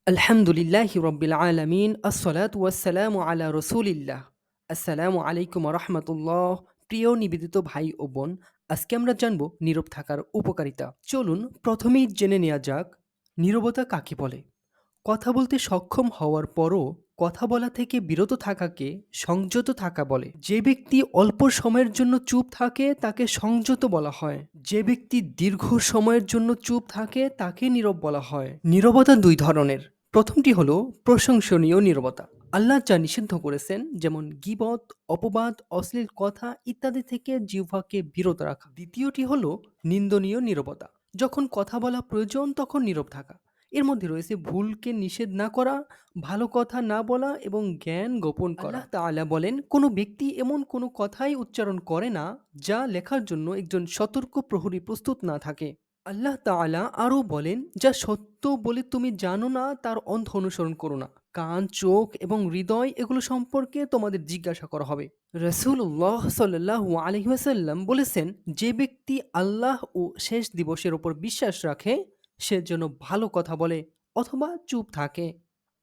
আলহামদুলিল্লাহি রব্বিল আলামিন আসসালাতু ওয়াসসালামু আলা রসুলিল্লাহ। আসসালামু আলাইকুম রহমতুল্লাহ। প্রিয় নিবেদিত ভাই ও বোন, আজকে আমরা জানব নীরব থাকার উপকারিতা। চলুন প্রথমেই জেনে নেওয়া যাক নীরবতা কাকে বলে। কথা বলতে সক্ষম হওয়ার পরও কথা বলা থেকে বিরত থাকাকে সংযত থাকা বলে। যে ব্যক্তি অল্প সময়ের জন্য চুপ থাকে তাকে সংযত বলা হয়। যে ব্যক্তি দীর্ঘ সময়ের জন্য চুপ থাকে তাকে নীরব বলা হয়। নীরবতা দুই ধরনের। প্রথমটি হলো প্রশংসনীয় নীরবতা। আল্লাহ যা নিষিদ্ধ করেছেন, যেমন গীবত, অপবাদ, অশ্লীল কথা ইত্যাদি থেকে জিহ্বাকে বিরত রাখা। দ্বিতীয়টি হলো নিন্দনীয় নীরবতা। যখন কথা বলা প্রয়োজন তখন নীরব থাকা। এর মধ্যে রয়েছে ভুলকে নিষেধ না করা, ভালো কথা না বলা এবং জ্ঞান গোপন করা। আল্লাহ তাআলা বলেন, কোনো ব্যক্তি এমন কোনো কথাই উচ্চারণ করে না যা লেখার জন্য একজন সতর্ক প্রহরী প্রস্তুত না থাকে। আল্লাহ তাআলা আরও বলেন, যা সত্য বলে তুমি জানো না তার অন্ধ অনুসরণ করো না। কান, চোখ এবং হৃদয় এগুলো সম্পর্কে তোমাদের জিজ্ঞাসা করা হবে। রাসূলুল্লাহ সাল্লাল্লাহু আলাইহি ওয়াসাল্লাম বলেছেন, যে ব্যক্তি আল্লাহ ও শেষ দিবসের ওপর বিশ্বাস রাখে সে যেন ভালো কথা বলে অথবা চুপ থাকে।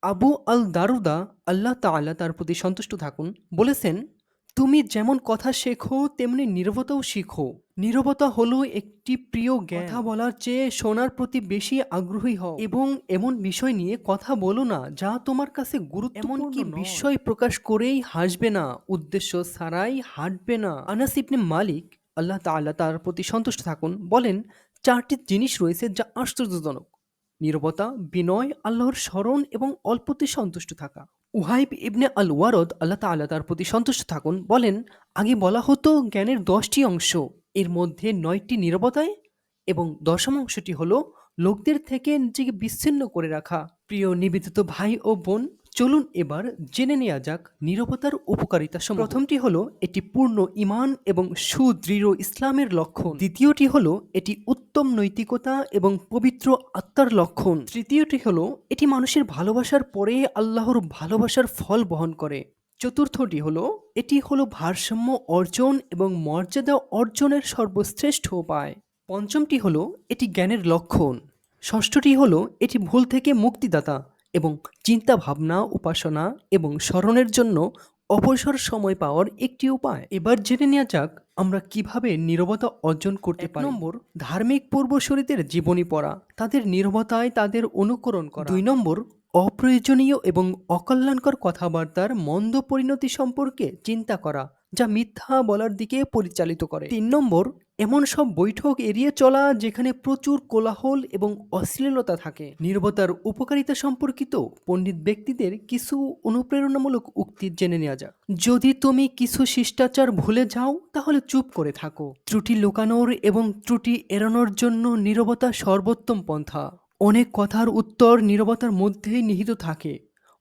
আবু আল দারুদা, আল্লাহ তাআলা তার প্রতি সন্তুষ্ট থাকুন, বলেছেন, তুমি যেমন কথা শেখো তেমনি নীরবতাও শিখো। নীরবতা হলো একটি প্রিয় জ্ঞান। কথা বলার চেয়ে শোনার প্রতি বেশি আগ্রহী হও এবং এমন বিষয় নিয়ে কথা বলো না যা তোমার কাছে গুরুত্বপূর্ণ এমনকি নয়। বিস্ময় প্রকাশ করেই হাসবে না, উদ্দেশ্য ছাড়াই হাঁটবে না। আনাস ইবনে মালিক, আল্লাহ তাআলা তার প্রতি সন্তুষ্ট থাকুন, বলেন, চারটি জিনিস রয়েছে যা আশ্চর্যজনক: নীরবতা, বিনয়, আল্লাহর স্মরণ এবং অল্পতে সন্তুষ্ট থাকা। উহাইব ইবনে আল ওয়ারদ, আল্লাহ তাআলা তার প্রতি সন্তুষ্ট থাকুন, বলেন, আগে বলা হতো জ্ঞানের 10টি অংশ, এর মধ্যে 9টি নীরবতায় এবং 10ম অংশটি হলো লোকদের থেকে নিজেকে বিচ্ছিন্ন করে রাখা। প্রিয় নিবেদিত ভাই ও বোন, চলুন এবার জেনে নেওয়া যাক নীরবতার উপকারিতা সমূহ। প্রথমটি হলো এটি পূর্ণ ঈমান এবং সুদৃঢ় ইসলামের লক্ষণ। দ্বিতীয়টি হলো এটি উত্তম নৈতিকতা এবং পবিত্র আত্মার লক্ষণ। তৃতীয়টি হলো এটি মানুষের ভালোবাসার পরে আল্লাহর ভালোবাসার ফল বহন করে। চতুর্থটি হলো এটি হলো ভারসাম্য অর্জন এবং মর্যাদা অর্জনের সর্বশ্রেষ্ঠ উপায়। পঞ্চমটি হলো এটি জ্ঞানের লক্ষণ। ষষ্ঠটি হলো এটি ভুল থেকে মুক্তিদাতা এবং চিন্তা ভাবনা, উপাসনা এবং স্মরণের জন্য অবসর সময় পাওয়ার একটি উপায়। এবার জেনে নেওয়া যাক আমরা কিভাবে নীরবতা অর্জন করতে পারি। 1 নম্বর, ধার্মিক পূর্বসূরীদের জীবনী পড়া, তাদের নীরবতায় তাদের অনুকরণ করা। 2 নম্বর, অপ্রয়োজনীয় এবং অকল্যাণকর কথাবার্তার মন্দ পরিণতি সম্পর্কে চিন্তা করা যা মিথ্যা বলার দিকে পরিচালিত করে। 3 নম্বর, এমন সব বৈঠক এড়িয়ে চলা যেখানে প্রচুর কোলাহল এবং অশ্লীলতা থাকে। নীরবতার উপকারিতা সম্পর্কিত পণ্ডিত ব্যক্তিদের কিছু অনুপ্রেরণামূলক উক্তি জেনে নেওয়া যাক। যদি তুমি কিছু শিষ্টাচার ভুলে যাও তাহলে চুপ করে থাকো। ত্রুটি লুকানোর এবং ত্রুটি এড়ানোর জন্য নীরবতা সর্বোত্তম পন্থা। অনেক কথার উত্তর নীরবতার মধ্যেই নিহিত থাকে।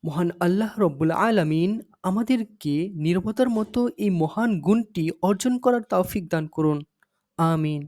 মহান আল্লাহ রব্বুল আলামিন আমাদেরকে নীরবতার মতো এই মহান গুণটি অর্জন করার তৌফিক দান করুন। আমিন।